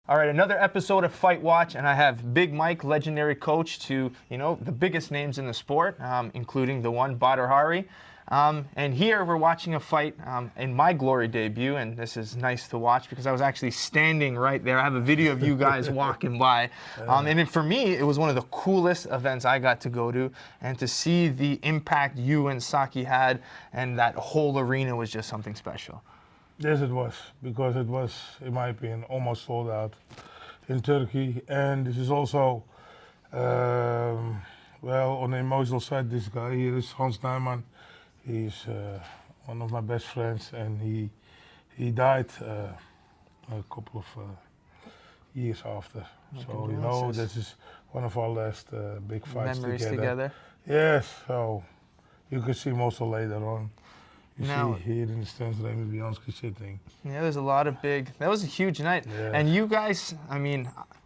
All right, another episode of Fight Watch, and I have Big Mike, legendary coach to, the biggest names in the sport, including the one, Badr Hari. And here we're watching a fight in my glory debut, and this is nice to watch because I was actually standing right there. I have a video of you guys walking by. And for me, it was one of the coolest events I got to go to, and to see the impact you and Saki had, and that whole arena was just something special. Yes, it was, because it was, in my opinion, almost sold out in Turkey. And this is also, on the emotional side, this guy here is Hans Nijman. He's one of my best friends, and he died a couple of years after. So, this is one of our last big fights Memories together. Yes, so you can see most of later on. You Now, see here in the stands, Remy Bianski sitting. Yeah, there's a lot of that was a huge night. Yeah. And you guys,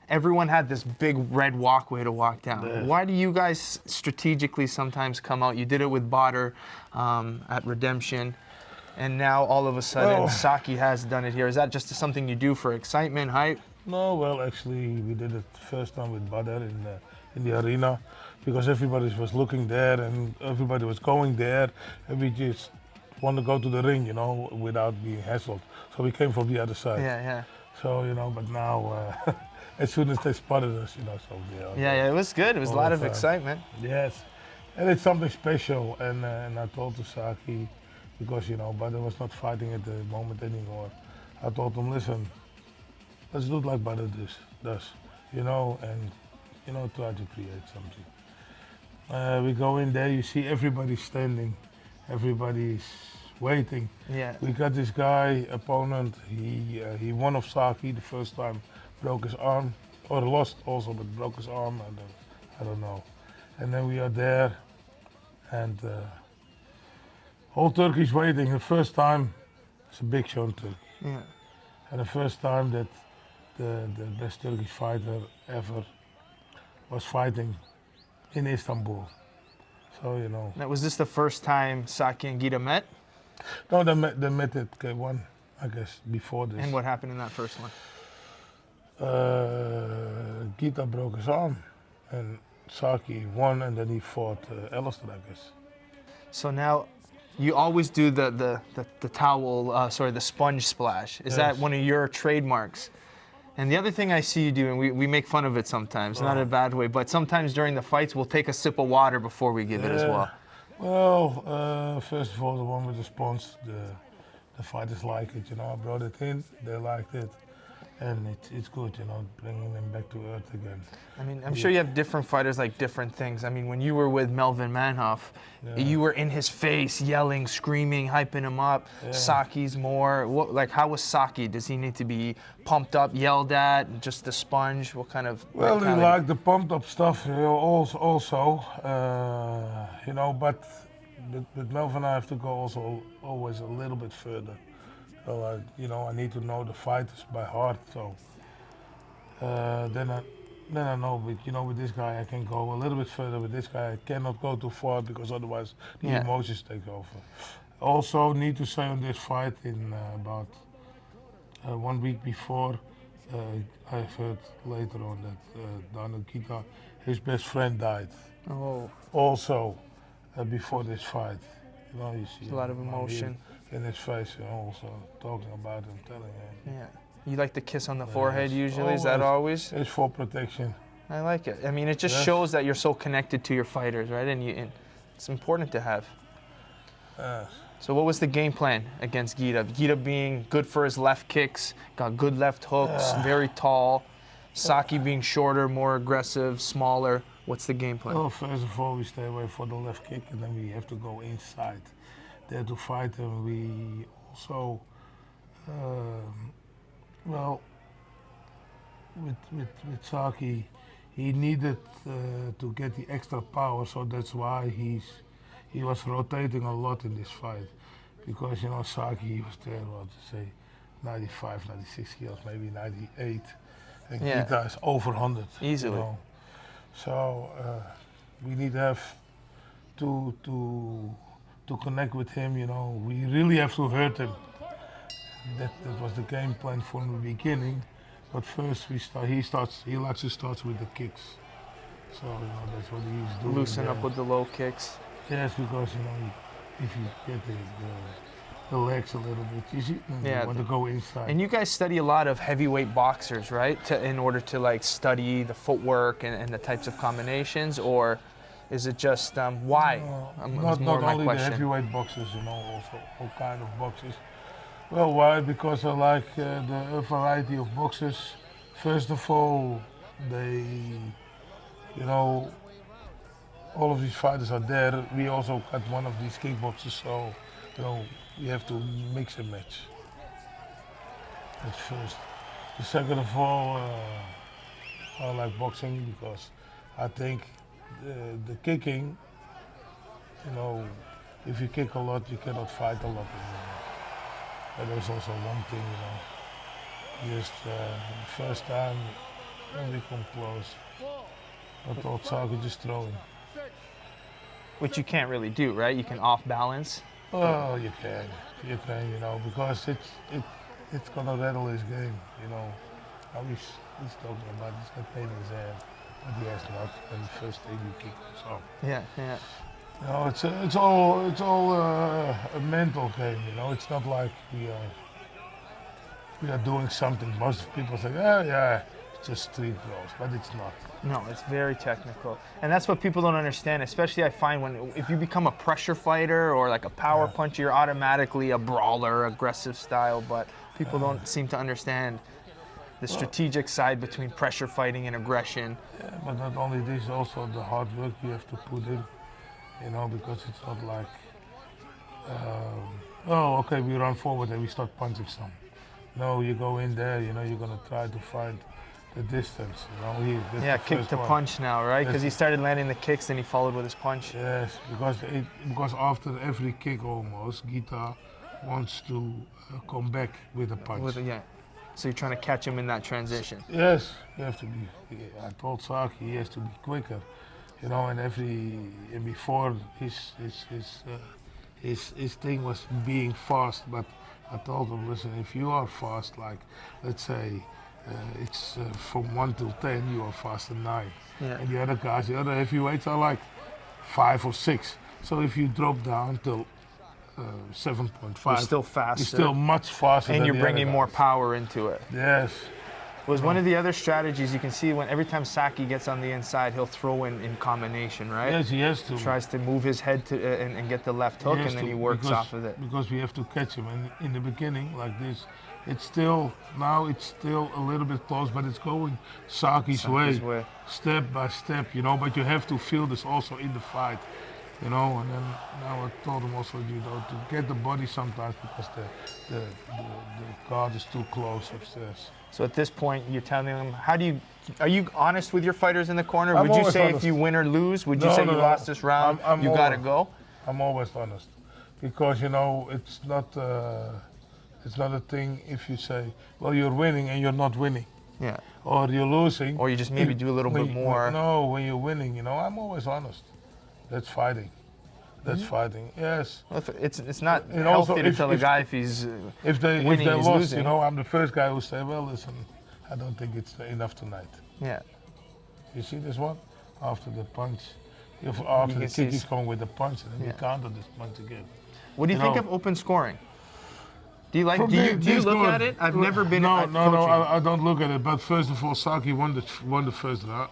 everyone had this big red walkway to walk down. Yeah. Why do you guys strategically sometimes come out? You did it with Badr at Redemption, and now all of a sudden Saki has done it here. Is that just something you do for excitement, hype? No, well, actually, we did it the first time with Badr in the arena, because everybody was looking there and everybody was going there, and we just want to go to the ring, without being hassled. So we came from the other side. Yeah. So, but now, as soon as they spotted us, so Yeah, it was good. It was a lot of excitement. Yes, and it's something special. And I told to Saki, because Badr was not fighting at the moment anymore. I told him, listen, let's do it like Badr does, and try to create something. We go in there, you see everybody standing, everybody's waiting. Yeah. We got this guy, opponent, he won of Saki the first time, broke his arm, or lost also, but broke his arm, I don't know. And then we are there, and whole Turkey's waiting. The first time, it's a big show in Turkey. Yeah. And the first time that the best Turkish fighter ever was fighting in Istanbul. So, Now, was this the first time Saki and Ghita met? No, they met at K1, I guess, before this. And what happened in that first one? Ghita broke his arm, and Saki won, and then he fought Alistair, I guess. So now, you always do the towel, the sponge splash. Is that one of your trademarks? And the other thing I see you do, and we make fun of it sometimes, not in a bad way, but sometimes during the fights we'll take a sip of water before we give it as well. Well, first of all, the one with the sponge, the fighters like it, I brought it in, they liked it, and it's good, bringing them back to earth again. I'm sure you have different fighters like different things. When you were with Melvin Manhoff, you were in his face, yelling, screaming, hyping him up. Yeah. Saki's more, how was Saki? Does he need to be pumped up, yelled at, just the sponge? What kind of Well, he liked the pumped up stuff also, but with Melvin I have to go also always a little bit further. So I need to know the fighters by heart. So then I know. But with this guy I can go a little bit further. With this guy I cannot go too far, because otherwise the emotions take over. Also need to say on this fight, in about 1 week before, I've heard later on that Daniel Ghita, his best friend, died. Oh. Also before this fight. You see a lot of emotion in his face, also talking about him, telling him. Yeah. You like the kiss on the forehead usually? Always. Is that always? It's for protection. I like it. It just shows that you're so connected to your fighters, right? And it's important to have. So what was the game plan against Ghita? Ghita being good for his left kicks, got good left hooks, very tall. Saki being shorter, more aggressive, smaller. What's the game plan? Well, first of all, we stay away for the left kick, and then we have to go inside there to fight him. We also, with Saki, he needed to get the extra power, so that's why he was rotating a lot in this fight, because Saki was there, 95, 96 kilos, maybe 98, and Ghita is over 100 easily. So we need to have to connect with him. We really have to hurt him. That was the game plan from the beginning, But first he likes to start with the kicks. So, that's what he's doing. Loosen up there. with the low kicks. Yes, because, if you get the legs a little bit, you see, then Yeah, you want to go inside. And you guys study a lot of heavyweight boxers, right? In order to like study the footwork and the types of combinations, or is it just why? Not my only the question. heavyweight boxers, also all kind of boxers. Well, why? Because I like the variety of boxers. First of all, they, all of these fighters are there. We also got one of these kickboxers, so we have to mix and match. That's first. The second of all, I like boxing because I think the kicking, if you kick a lot, you cannot fight a lot anymore. That is also one thing, Just the first time when we come close, I thought Saki just throwing. Which you can't really do, right? You can off balance. Oh, you can, because it's gonna rattle his game, Now he's talking about he's got pain in his hand, but he has not. And the first thing you kick him off. Yeah, yeah. It's all a mental game, It's not like we are doing something. Most people say, yeah, it's just street brawls, but it's not. No, it's very technical, and that's what people don't understand. Especially, I find if you become a pressure fighter or like a power puncher, you're automatically a brawler, aggressive style. But people don't seem to understand the strategic side between pressure fighting and aggression. Yeah, but not only this, also the hard work you have to put in, because it's not like, okay, we run forward and we start punching some. No, you go in there, you're gonna try to find the distance, that's the Kick to one. punch now, right? Because he Yes. started landing the kicks, then he followed with his punch. Yes, because after every kick almost, Ghita wants to come back with a punch. So you're trying to catch him in that transition. Yes, you have to be. I told Saki he has to be quicker, and before his thing was being fast, but I told him, listen, if you are fast, like let's say it's from 1 to 10, you are fast than 9, and the other guys, the other heavyweights are like 5 or 6. So if you drop down to 7.5, You're still faster. you're still much faster, and than you're the bringing other more guys. power into it. Yes. Was one of the other strategies you can see when every time Saki gets on the inside, he'll throw in combination, right? Yes, he has to. Tries to move his head to and get the left hook, and then he works off of it. Because we have to catch him. And in the beginning, like this, it's still a little bit close, but it's going Saki's way, step by step, But you have to feel this also in the fight, And then now I told him also, to get the body sometimes because the guard is too close upstairs. So at this point, you're telling them, are you honest with your fighters in the corner? I'm Would you always say honest. if you win or lose, would you No, say no, you no. lost this round, I'm you gotta always- go? I'm always honest, because it's not a thing if you say, well, you're winning and you're not winning, Yeah. or you're losing, Or you just maybe do a little bit more. No, when you're winning, I'm always honest. That's fighting. That's fighting. Yes. Well, it's not And healthy also to if- tell a if- guy if he's If they winning, lost, losing. I'm the first guy who say, well, listen, I don't think it's enough tonight. Yeah. You see this one? After the punch, after can the see kick, he's going with the punch, and then Yeah. we counter this punch again. What do you You think know- of open scoring? Do you like? For Do me, you this look good. at it? I've never been. No, at no, coaching. I don't look at it. But first of all, Saki won the first round.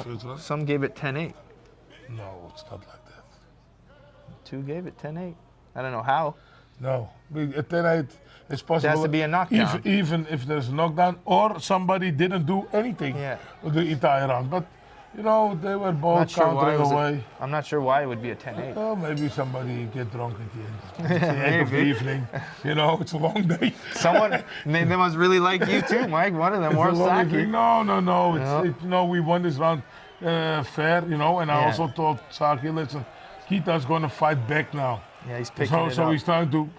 First round. Some gave it 10-8. No, it's not like that. Two gave it 10-8. I don't know how. No, at 10-8, it's possible. There has to be a knockdown. Even if there's a knockdown, or somebody didn't do anything Yeah. the entire round. But they were both Not sure why countering it was away. I'm not sure why it would be a 10-8. Oh, maybe somebody get drunk at the end. It's the end of the Maybe. evening. It's a long day. Someone, they must really like you too, Mike. One of them, It's or a long Saki. evening. No. We won this round fair, and I Yeah. also told Saki, listen, Ghita's going to fight back now. Yeah, he's picking it So up. he's trying to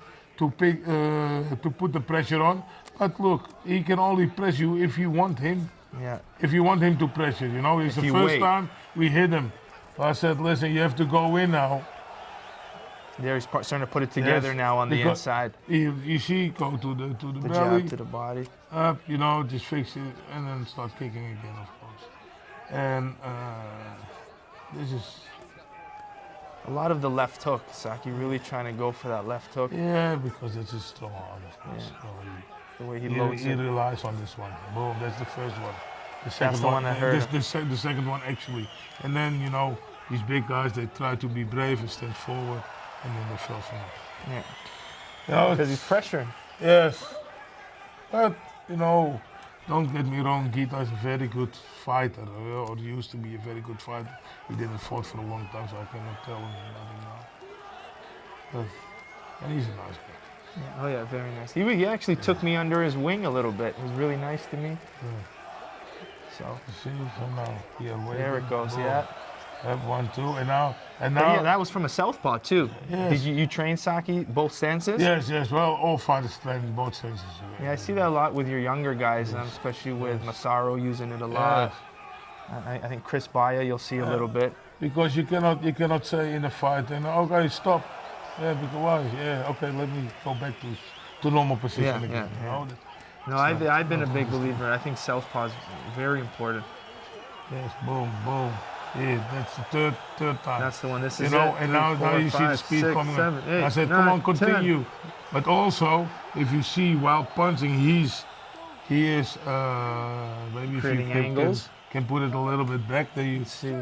put the pressure on. But look, he can only press you if you want him. Yeah. If you want him to pressure, It's the you first wait. time we hit him. So I said, listen, you have to go in now. There he's starting to put it together Yes, now on the because inside. You see, go to the The belly, jab to the body. up, just fix it, and then start kicking again, of course. And this is, A lot of the left hook. Saki really trying to go for that left hook. yeah, because it's a strong arm, of course. Yeah. So The way he he loads it. relies on this one. Boom, that's the first one. The second the one that hurt him. the second one actually. And then, these big guys, they try to be brave and stand forward, and then they fell from it. Yeah. Because he's pressuring. Yes. But, don't get me wrong, Ghita is a very good fighter, or used to be a very good fighter. He didn't fight for a long time, so I cannot tell him nothing now. And he's a nice guy. Yeah. Oh yeah, very nice. He actually took me under his wing a little bit. He was really nice to me. Yeah. So You see, so now, there it goes. Boom. Yeah. That 1-2, and now, But yeah, that was from a southpaw too. Yes. Did you train Saki both stances? Yes. Well, all fighters train in both senses. Yeah, I see that a lot with your younger guys, especially with Massaro using it a lot. I think Chris Baya, you'll see a little bit. Because you cannot say in a fight, okay, stop. Yeah, because why? Yeah, okay, let me go back to normal position again. No, I've been a big believer. I think southpaw is very important. Yes, boom, boom. Yeah, that's the third time. That's the one. This is and now you see the speed coming. I said, come on, continue. 10. But also, if you see while punching, he is maybe creating if you angles. Can put it a little bit back. Then you see.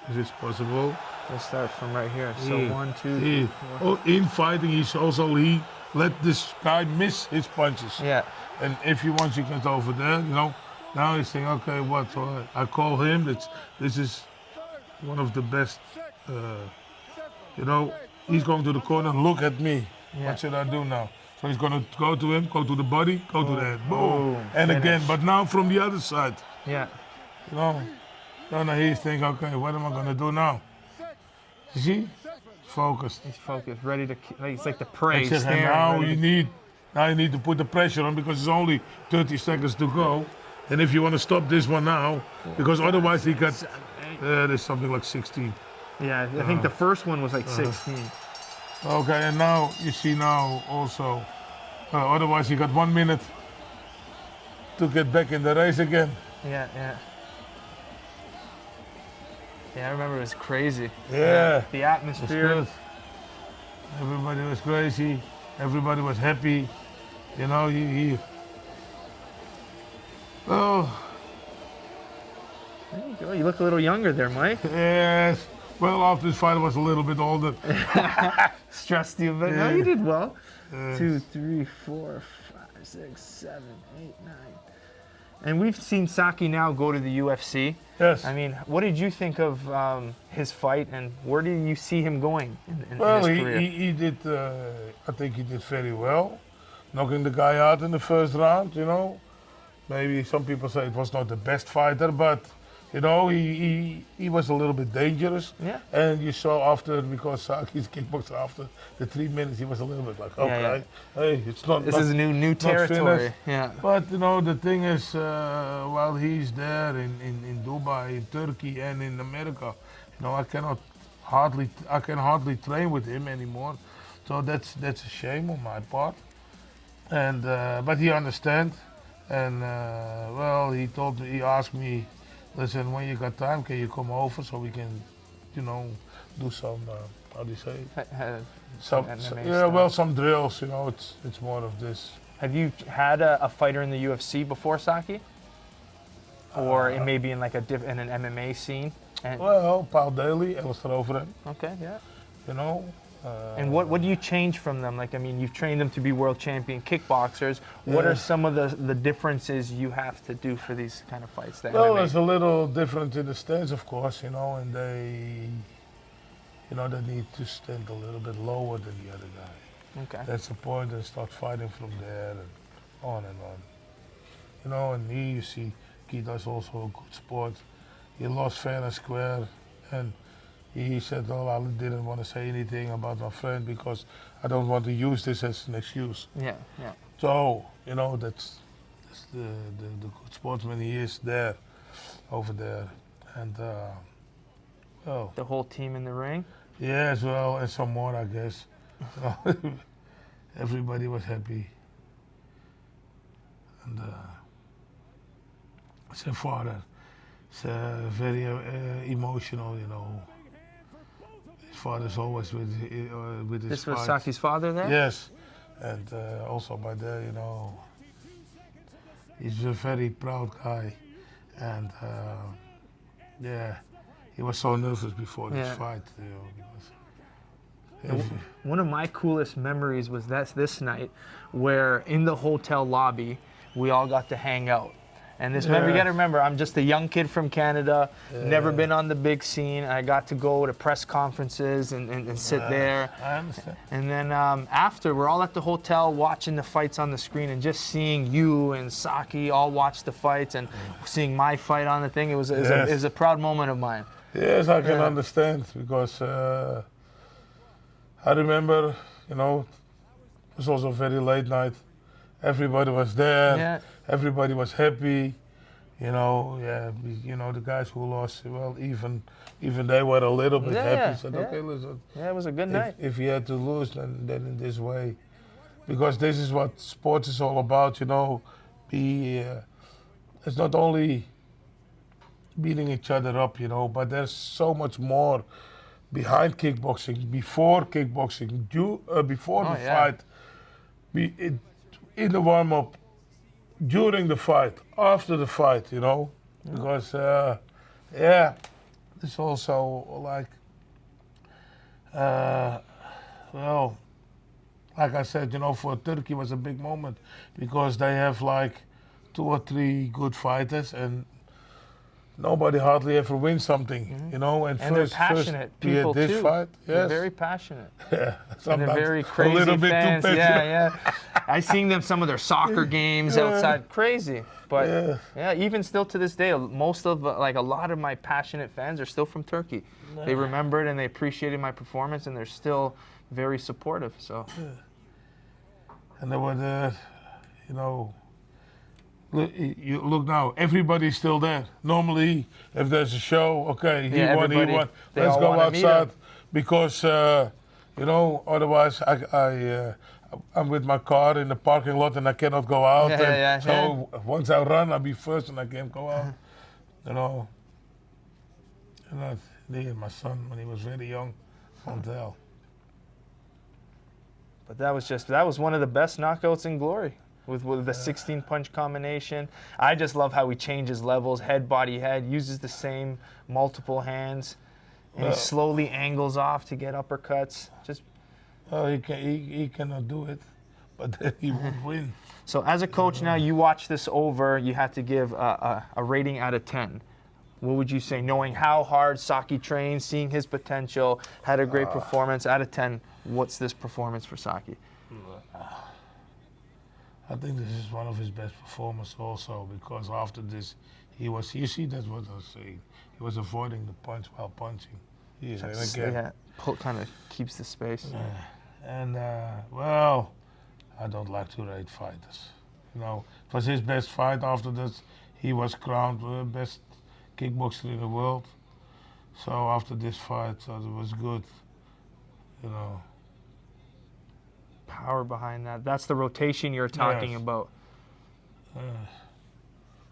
Is this possible? We'll start from right here. So 1, 2, 3, 4. Oh, in fighting, he let this guy miss his punches. Yeah. And if he wants to get over there, now he's saying, okay, what? So I call him. This is one of the best. He's going to the corner. Look at me. Yeah. What should I do now? So he's going to go to him, go to the body, go to the head. Boom. And finish. Again, but now from the other side. Yeah. Now he's thinking, okay, what am I going to do now? You see? Focused. He's focused, ready to. It's like the prey. Now you need to put the pressure on because it's only 30 seconds to go. And if you want to stop this one now, because otherwise he got there's something like 16. Yeah, I think the first one was like 16. Okay, and now you see also. Otherwise he got 1 minute to get back in the race again. Yeah. Yeah, I remember it was crazy. Yeah. The atmosphere. Everybody was crazy. Everybody was happy. Oh. There you go. You look a little younger there, Mike. Yes. Well, after this fight, I was a little bit older. Stressed you, but no, you did well. 2, 3, 4, 5, 6, 7, 8, 9. And we've seen Saki now go to the UFC. Yes. I mean, what did you think of his fight, and where do you see him going in his career? He did. I think he did very well, knocking the guy out in the first round. Maybe some people say it was not the best fighter, but he was a little bit dangerous. Yeah. And you saw because Saki's kickboxer after the 3 minutes, he was a little bit like, okay, hey, it's not. This is new territory. Yeah. But the thing is, while he's there in Dubai, in Turkey, and in America, I can hardly train with him anymore. So that's a shame on my part. And but he understands. And he asked me, listen, when you got time, can you come over so we can, do some, how do you say it? Some drills, it's more of this. Have you had a fighter in the UFC before, Saki? Or maybe in like in an MMA scene? Paul Daly, I was over him. Okay, yeah. And what do you change from them? Like, I mean, you've trained them to be world champion kickboxers. What are some of the differences you have to do for these kind of fights? It's a little different in the stance, of course, and they need to stand a little bit lower than the other guy. Okay. That's the point, and start fighting from there and on and on. And here you see Ghita's also a good sport. He lost fair and square, and he said, I didn't want to say anything about my friend because I don't want to use this as an excuse. Yeah. So, that's the good sportsman he is over there. And, the whole team in the ring? Yeah, as well, and some more, I guess. So everybody was happy. And his father, it's very emotional, you know. His father's always with his This was fight. Saki's father there? Yes, and also by there, you know, he's a very proud guy, and yeah, he was so nervous before this Yeah. fight, you know, because One of my coolest memories was this night where in the hotel lobby we all got to hang out. And this remember, you Yeah. got to remember, I'm just a young kid from Canada, never Yeah. been on the big scene. I got to go to press conferences and sit there. I understand. And then after, we're all at the hotel watching the fights on the screen and just seeing you and Saki all watch the fights and seeing my fight on the thing. It was Yes. a proud moment of mine. Yes, I can Yeah. understand because I remember, you know, it was also a very late night. Everybody was there. Yeah. Everybody was happy. You know, yeah, you know, the guys who lost, well, even they were a little bit Yeah, happy. Said, yeah. okay, listen, Yeah, it was a good night. if you had to lose, then in this way, because this is what sports is all about. You know, it's not only beating each other up, you know, but there's so much more behind kickboxing, before kickboxing, before Oh, the yeah. fight, in the warm up, during the fight, after the fight, you know, because yeah, it's also like, well, like I said, you know, for Turkey was a big moment because they have like 2 or 3 good fighters and nobody hardly ever wins something, you know. And they're passionate we had people this too. fight, They're yes, very passionate. yeah, And sometimes they're very crazy a little bit fans. too passionate. Yeah. I seen them some of their soccer games outside. Crazy. But Yeah. yeah, even still to this day, most of like a lot of my passionate fans are still from Turkey. They remembered and they appreciated my performance, and they're still very supportive. So And they were there, you know. You look now, everybody's still there. Normally, if there's a show, okay, he Yeah, won, everybody, let's they all go wanna meet outside, him. because you know, otherwise I'm with my car in the parking lot and I cannot go out. Yeah, so once I run, I'll be first and I can't go out. You know, and me and my son when he was very young, can't tell. But that was one of the best knockouts in glory with the 16 punch combination. I just love how he changes levels, head, body, head, uses the same multiple hands, and he slowly angles off to get uppercuts. Just Well, he cannot do it, but then he won't win. so as a coach now, you watch this over. You had to give a rating out of 10. What would you say, knowing how hard Saki trains, seeing his potential, had a great performance, out of 10, what's this performance for Saki? I think this is one of his best performances also, because after this, you see, that's what I was saying. He was avoiding the punch while punching. And again. Yeah, kind of keeps the space. And, well, I don't like to rate fighters. You know, it was his best fight. After this, he was crowned best kickboxer in the world. So after this fight, it was good, you know. Power behind that. That's the rotation you're talking Yes. about.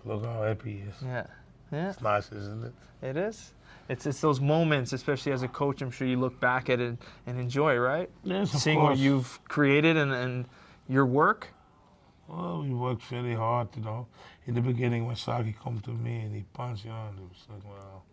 Look how happy he is. Yeah. Yeah, It's nice, isn't it? it is. It's those moments, especially as a coach, I'm sure you look back at it and enjoy, right? Yes, of Seeing course. what you've created and your work. Well, we worked very hard, you know. In the beginning, when Saki come to me and he punched, you know, and it was like, well,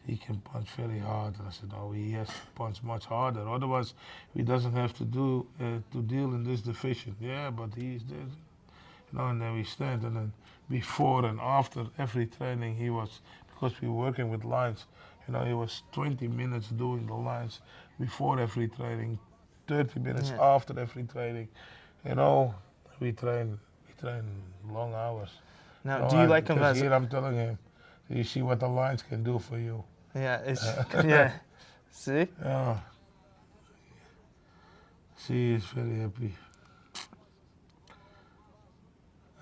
he can punch very hard. And I said, no, he has to punch much harder. Otherwise, he doesn't have to deal in this division. Yeah, but he's there. You know, and then we stand. And then before and after every training, he was, because we were working with lines, you know, he was 20 minutes doing the lines before every training, 30 minutes after every training. You know, we train long hours. Now, No, do you like him because as here I'm telling him, you see what the lines can do for you. yeah, yeah. See? Yeah. See, he's very happy.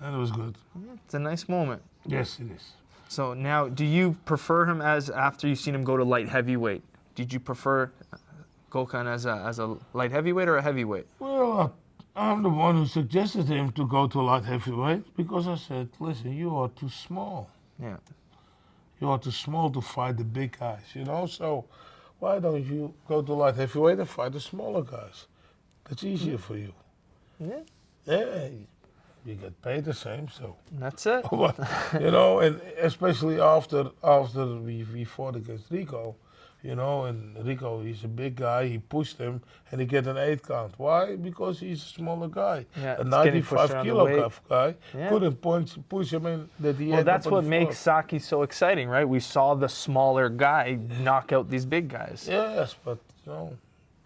And it was good. It's a nice moment. Yes, it is. So now, do you prefer him as after you've seen him go to light heavyweight? did you prefer Gokhan as a light heavyweight or a heavyweight? Well, I'm the one who suggested him to go to light heavyweight because I said, listen, you are too small. Yeah. You are too small to fight the big guys, you know? So why don't you go to light heavyweight and fight the smaller guys? That's easier for you. Yeah. Yeah, you get paid the same, so. That's it. You know, and especially after we fought against Rico, you know, and Rico, he's a big guy, he pushed him, and he get an 8 count. Why? Because he's a smaller guy. Yeah, A it's getting pushed 95 around the kilo weight. guy Yeah. couldn't push him in that he Well, ended that's up on what the makes floor. Saki so exciting, right? We saw the smaller guy knock out these big guys. Yes, but, you know,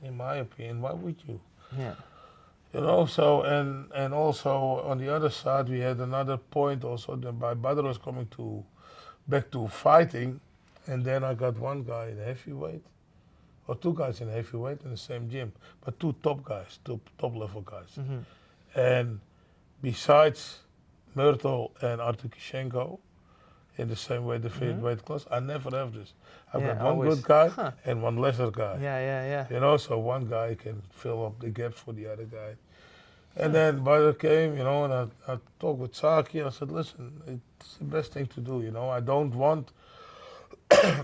in my opinion, why would you? Yeah. You know, so, and also on the other side, we had another point also that my brother was coming back to fighting, and then I got one guy in heavyweight, or 2 guys in heavyweight in the same gym, but 2 top guys, 2 top level guys. And besides Myrtle and Artur Kishenko, in the same way, the weight class, I never have this. I've Yeah, got one always. good guy Huh. and one lesser guy. Yeah. You know, so one guy can fill up the gaps for the other guy. And then Butter came, you know, and I talked with Saki. I said, listen, it's the best thing to do, you know. I don't want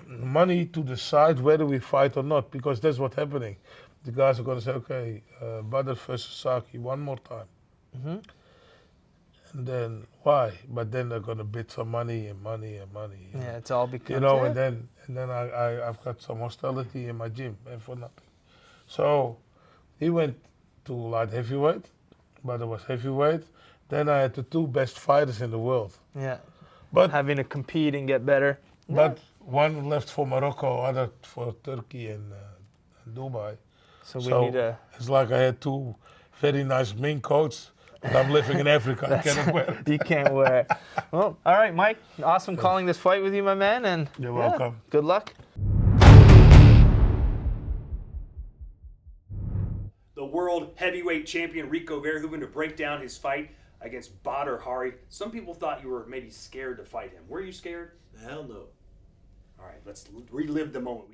money to decide whether we fight or not, because that's what's happening. The guys are going to say, okay, Butter versus Saki one more time. And then, why? But then they're going to bid some money and money and money. Yeah, it's all because, You know, and then I've got some hostility in my gym, and for nothing. So he went to light heavyweight, but it was heavyweight. Then I had the 2 best fighters in the world. Yeah. But Having to compete and get better. but one left for Morocco, other for Turkey and Dubai. So we need a... It's like I had 2 very nice mink coats, and I'm living in Africa. I cannot wear it. You can't wear it. Well, all right, Mike. Awesome calling this fight with you, my man. And You're yeah, welcome. good luck. The world heavyweight champion Rico Verhoeven to break down his fight against Badr Hari. Some people thought you were maybe scared to fight him. Were you scared? Hell no. All right, let's relive the moment.